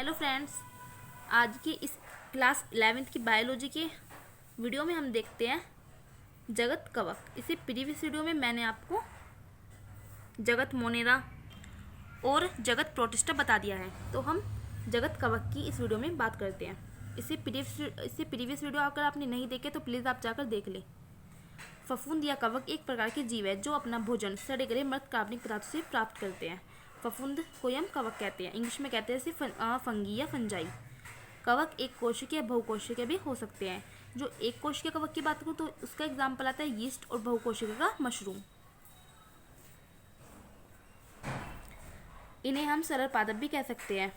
Hello friends, आज की इस क्लास 11th की बायोलॉजी के वीडियो में हम देखते हैं जगत कवक। इसे प्रीवियस वीडियो में मैंने आपको जगत मोनेरा और जगत प्रोटिस्टा बता दिया है, तो हम जगत कवक की इस वीडियो में बात करते हैं। इससे प्रीवियस वीडियो अगर आपने नहीं देखे तो प्लीज़ आप जाकर देख लें। फफूंद या कवक एक प्रकार के जीव है जो अपना भोजन सड़े गले मृत कार्बनिक पदार्थों से प्राप्त करते हैं। फफूंद को हम कवक कहते हैं, इंग्लिश में कहते हैं इसे फंगी या फंजाई। कवक एक कोशिकीय या बहुकोशिकीय भी हो सकते हैं। जो एक कोशिकीय कवक की बात करूँ तो उसका एग्जाम्पल आता है यीस्ट, और बहुकोशिकीय का मशरूम। इन्हें हम सरल पादप भी कह सकते हैं,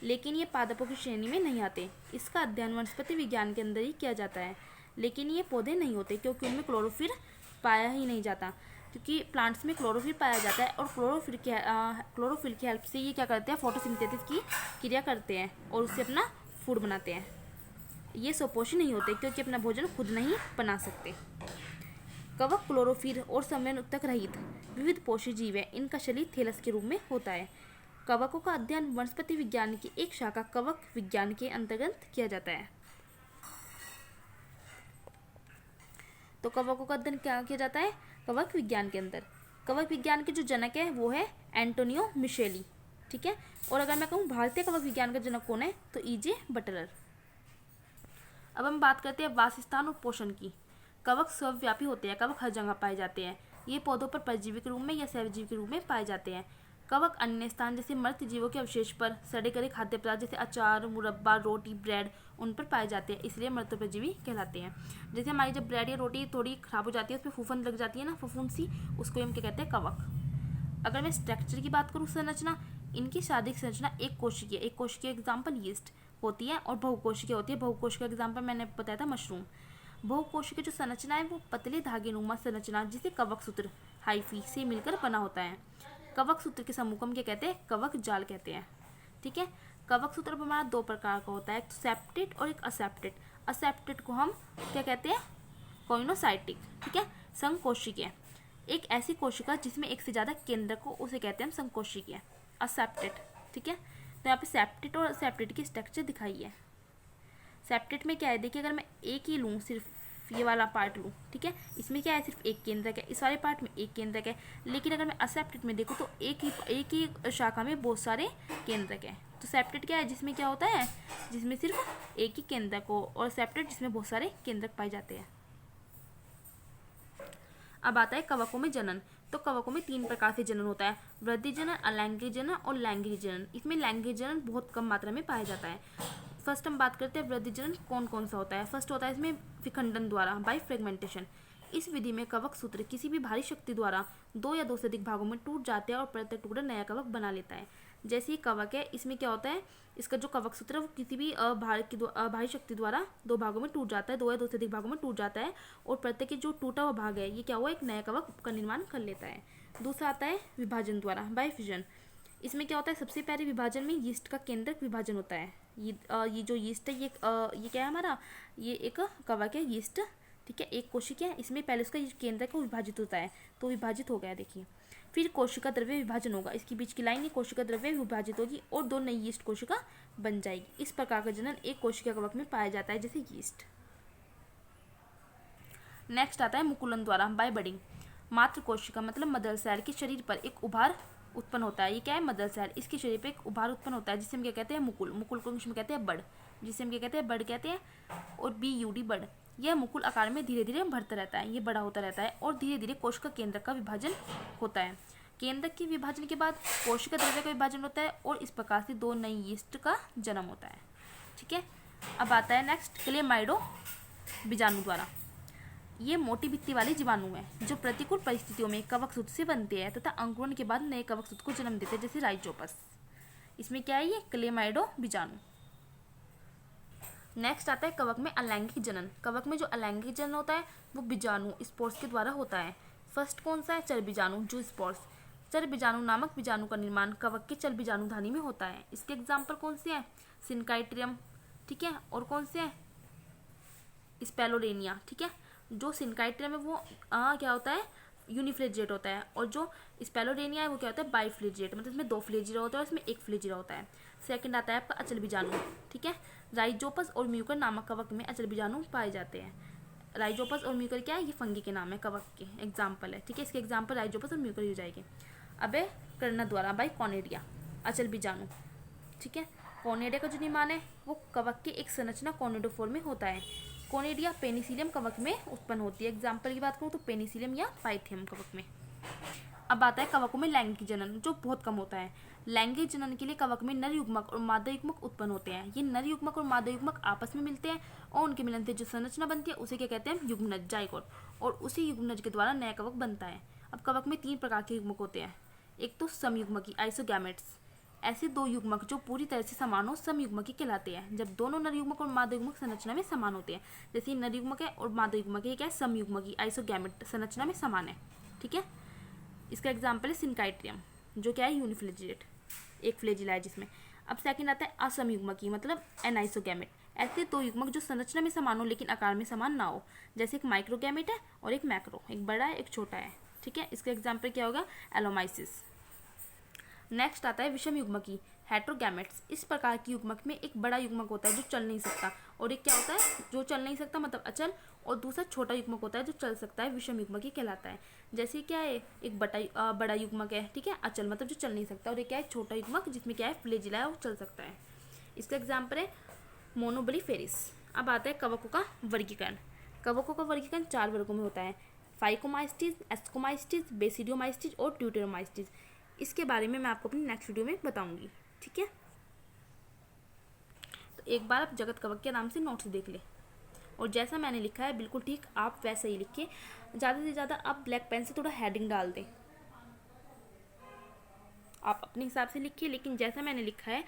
लेकिन ये पादपों की श्रेणी में नहीं आते। इसका अध्ययन वनस्पति विज्ञान के अंदर ही किया जाता है, लेकिन ये पौधे नहीं होते क्योंकि उनमें क्लोरोफिल पाया ही नहीं जाता। क्योंकि प्लांट्स में क्लोरोफिल पाया जाता है, और क्लोरोफिल की हेल्प से ये क्या करते हैं, फोटोसिंथेसिस की क्रिया करते हैं और उससे अपना फूड बनाते हैं। ये स्वपोषी नहीं होते क्योंकि अपना भोजन खुद नहीं बना सकते। कवक क्लोरोफिल और संवहन रहित विविध पोषी जीव है। इनका शरीर थैलस के रूप में होता है। कवकों का अध्ययन वनस्पति विज्ञान की एक शाखा कवक विज्ञान के अंतर्गत किया जाता है। तो कवकों का अध्ययन क्या किया जाता है कवक विज्ञान के अंदर। कवक विज्ञान के जो जनक है वो है एंटोनियो मिशेली, ठीक है। और अगर मैं कहूँ भारतीय कवक विज्ञान का जनक कौन है तो ईजे बटलर। अब हम बात करते हैं वासस्थान और पोषण की। कवक सर्वव्यापी होते हैं। कवक हर जगह पाए जाते हैं। ये पौधों पर परजीवी के रूप में या सहजीवी के रूप में पाए जाते हैं। कवक अन्य स्थान जैसे मृत जीवों के अवशेष पर, सड़े गले खाद्य पदार्थ जैसे अचार, मुरब्बा, रोटी, ब्रेड उन पर पाए जाते हैं, इसलिए मृत परजीवी कहलाते हैं। जैसे हमारी जब ब्रेड या रोटी थोड़ी खराब हो जाती है, उस पर फूफंद लग जाती है ना, फफूंद सी, उसको हम क्या कहते हैं कवक। अगर मैं स्ट्रक्चर की बात करूँ, संरचना, इनकी शारीरिक संरचना एक कोशिकीय एग्जाम्पल यीस्ट होती है, और बहुकोशिकीय होती है। बहुकोशिकीय एग्जाम्पल मैंने बताया था मशरूम। बहुकोशिकीय जो संरचना है वो पतले धागेनुमा संरचना जिसे कवक सूत्र हाइफी से मिलकर बना होता है। कवक सूत्र के समूह को हम क्या कहते हैं, कवक जाल कहते हैं, ठीक है। कवक सूत्र हमारा दो प्रकार का होता है, एक सेप्टेट और एक असेप्टेट। असेप्टेट को हम क्या कहते हैं, कोइनोसाइटिक, ठीक है। संकोशिकीय, एक ऐसी कोशिका जिसमें एक से ज़्यादा केंद्रक हो उसे कहते हैं हम संकोशिकीय, असेप्टेट, ठीक है। तो यहाँ पे सेप्टेट और असेप्टेट की स्ट्रक्चर दिखाई है। सेप्टेट में क्या है, देखिए अगर मैं एक ही लूँ, सिर्फ ये वाला पार्ट लूँ, ठीक है, इसमें क्या है, सिर्फ एक केंद्रक है, इस वाले पार्ट में एक केंद्रक है। लेकिन अगर मैं असेप्टेट में देखूँ तो एक ही शाखा में बहुत सारे केंद्रक हैं। तो सेप्टेट क्या है, जिसमें क्या होता है, जिसमें सिर्फ एक ही केंद्रक हो, और सेप्टेट जिसमें बहुत सारे केंद्रक पाए जाते हैं। अब आता है कवकों में जनन। तो कवकों में तीन प्रकार से जनन होता है, वृद्धि जनन, अलैंगिक जनन और लैंगिक जनन। इसमें लैंगिक जनन बहुत कम मात्रा में पाया जाता है। फर्स्ट हम बात करते हैं वृद्धि जनन कौन कौन सा होता है। फर्स्ट होता है इसमें विखंडन द्वारा, बाय फ्रेगमेंटेशन। इस विधि में कवक सूत्र किसी भी भारी शक्ति द्वारा दो या दो से अधिक भागों में टूट जाते हैं और प्रत्येक टुकड़ा नया कवक बना लेता है। जैसे ही कवक है, इसमें क्या होता है, इसका जो कवक सूत्र है वो किसी भी भारी शक्ति द्वारा दो भागों में टूट जाता है, दो या दो से अधिक भागों में टूट जाता है, और प्रत्येक जो टूटा हुआ भाग है ये क्या हुआ, एक नया कवक का निर्माण कर लेता है। दूसरा आता है विभाजन द्वारा, बाय फ्यूजन। इसमें क्या होता है, सबसे पहले विभाजन में यीस्ट का केंद्रक विभाजन होता है। ये जो यीस्ट है ये क्या है हमारा, ये एक कवक है यीस्ट, ठीक है, एक कोशिका है। इसमें पहले उसका केंद्रक को विभाजित होता है, तो विभाजित हो गया, देखिए। फिर कोशिका द्रव्य विभाजन होगा, इसके बीच की लाइन ये कोशिका द्रव्य विभाजित होगी और दो नई यीस्ट कोशिका बन जाएगी। इस प्रकार का जनन एक कोशिका कवक में पाया जाता है, जैसे यीस्ट। नेक्स्ट आता है मुकुलन द्वारा, बाय बडिंग। मात्र कोशिका मतलब मदर सेल के शरीर पर एक उभार उत्पन्न होता है। ये क्या है, मदर सेल, इसके शरीर पे एक उभार उत्पन्न होता है जिसे हम क्या कहते हैं, मुकुल। मुकुल को इंग्लिश में कहते हैं बड, जिसे हम क्या कहते हैं, बड कहते हैं, और BUD बड। यह मुकुल आकार में धीरे धीरे बढ़ता रहता है, ये बड़ा होता रहता है, और धीरे धीरे कोशिका केंद्रक का विभाजन होता है। केंद्रक के विभाजन के बाद कोशिका द्रव्य का विभाजन होता है, और इस प्रकार से दो नई यीस्ट का जन्म होता है, ठीक है। अब आता है नेक्स्ट क्लेमाइडो बीजाणु द्वारा। ये मोटी भित्ति वाले जीवाणु हैं जो प्रतिकूल परिस्थितियों में कवक सूत्र से बनते हैं तथा अंकुरण के बाद नए कवक सूत्र को जन्म देते हैं, जैसे राइजोपस। इसमें क्या है, ये क्लेमाइडो बीजाणु। नेक्स्ट आता है कवक में अलैंगिक जनन। कवक में जो अलैंगिक जनन होता है वो बीजाणु स्पोर्स के द्वारा होता है। फर्स्ट कौन सा है, चर बीजाणु, जो स्पोर्स। चर बीजाणु नामक बीजाणु का निर्माण कवक के चल बीजाणु धानी में होता है। इसके एग्जाम्पल कौन से हैं, सिनकाइट्रियम, ठीक है, और कौन से हैं, स्पेलोडेनिया, ठीक है। जो सिनकाइट्रियम है वो क्या होता है, यूनिफ्लेजिएट होता है, और जो स्पेलोडेनिया है वो क्या होता है, बाईफ्लेजिएट, मतलब इसमें 2 फ्लेजिरा होता है और इसमें 1 फ्लेजिरा होता है। सेकंड आता है आपका अचल बीजाणु, ठीक है। राइजोपस और म्यूकर नामक कवक में अचल बीजाणु पाए जाते हैं। राइजोपस और म्यूकर क्या है, ये फंगी के नाम है, कवक के एग्जाम्पल है, ठीक है। इसके एग्जाम्पल राइजोपस और म्यूकर हो जाएंगे। अब है कर्णद्वारा बाई कॉनेडिया, अचल बीजाणु, ठीक है। कॉनेडिया का जो निर्माण है वो कवक की एक संरचना कॉनेडोफोर में होता है। कॉनेडिया पेनिसिलियम कवक में उत्पन्न होती है। एग्जाम्पल की बात करूँ तो पेनिसिलियम या पाइथियम कवक में। अब आता है कवकों में लैंगिक जनन, जो बहुत कम होता है। लैंगिक जनन के लिए कवक में नर युग्मक और मादा युग्मक उत्पन्न होते हैं। ये नर युग्मक और मादा युग्मक आपस में मिलते हैं और उनके मिलन से जो संरचना बनती है उसे क्या कहते हैं, युग्मनज, जाइगोट, और उसी युग्मनज के द्वारा नया कवक बनता है। अब कवक में 3 प्रकार के युग्मक होते हैं। एक तो समयुग्मकी, आइसोगैमेट्स, ऐसे 2 युग्मक जो पूरी तरह से समान हो समयुग्मकी कहलाते हैं। जब दोनों नर युग्मक और मादा युग्मक संरचना में समान होते हैं, जैसे नर युग्मक है और मादा युग्मक है, क्या है, समयुग्मकी, आइसोगैमेट, संरचना में समान है, ठीक है। इसका एग्जाम्पल है सिनकाइट्रियम, जो क्या है, यूनिफ्लेजिएट, 1 फ्लेजिला है जिसमें। अब सेकंड आता है असमयुग्मकी, मतलब एनाइसोगैमेट, ऐसे 2 युग्मक जो संरचना में समान हो लेकिन आकार में समान ना हो, जैसे एक माइक्रोगैमेट है और एक मैक्रो, एक बड़ा है एक छोटा है, ठीक है। इसका एग्जाम्पल क्या होगा, एलोमाइसिस। नेक्स्ट आता है विषम युग्मकी, हेट्रोगैमेट्स। इस प्रकार की युग्मक में एक बड़ा युग्मक होता है जो चल नहीं सकता, और एक क्या होता है जो चल नहीं सकता मतलब अचल, और दूसरा छोटा युग्मक होता है जो चल सकता है, विषम युग्मकी कहलाता है। जैसे क्या है, एक बड़ा युग्मक है, ठीक है, अचल मतलब जो चल नहीं सकता, और एक क्या है, छोटा युग्मक जिसमें क्या है, फ्लेजिला है, वो चल सकता है। इसका एग्जाम्पल है मोनोबलीफेरिस। अब आता है कवकों का वर्गीकरण। कवकों का वर्गीकरण 4 वर्गों में होता है, फाइकोमाइस्टीज, एस्कोमाइस्टीज, बेसिडियोमाइस्टीज और ट्यूटेरोमाइस्टीज। इसके बारे में मैं आपको अपनी नेक्स्ट वीडियो में बताऊंगी, ठीक है। तो एक बार आप जगत कवक के नाम से नोट्स देख ले, और जैसा मैंने लिखा है बिल्कुल ठीक आप वैसा ही लिखिए। ज़्यादा से ज़्यादा आप ब्लैक पेन से थोड़ा हेडिंग डाल दें, आप अपने हिसाब से लिखिए, लेकिन जैसा मैंने लिखा है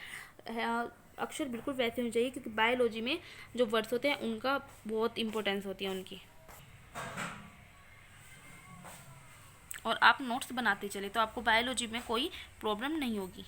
अक्षर बिल्कुल वैसे होने चाहिए, क्योंकि बायोलॉजी में जो वर्ड्स होते हैं उनका बहुत इंपॉर्टेंस होती है उनकी। और आप नोट्स बनाते चले तो आपको बायोलॉजी में कोई प्रॉब्लम नहीं होगी।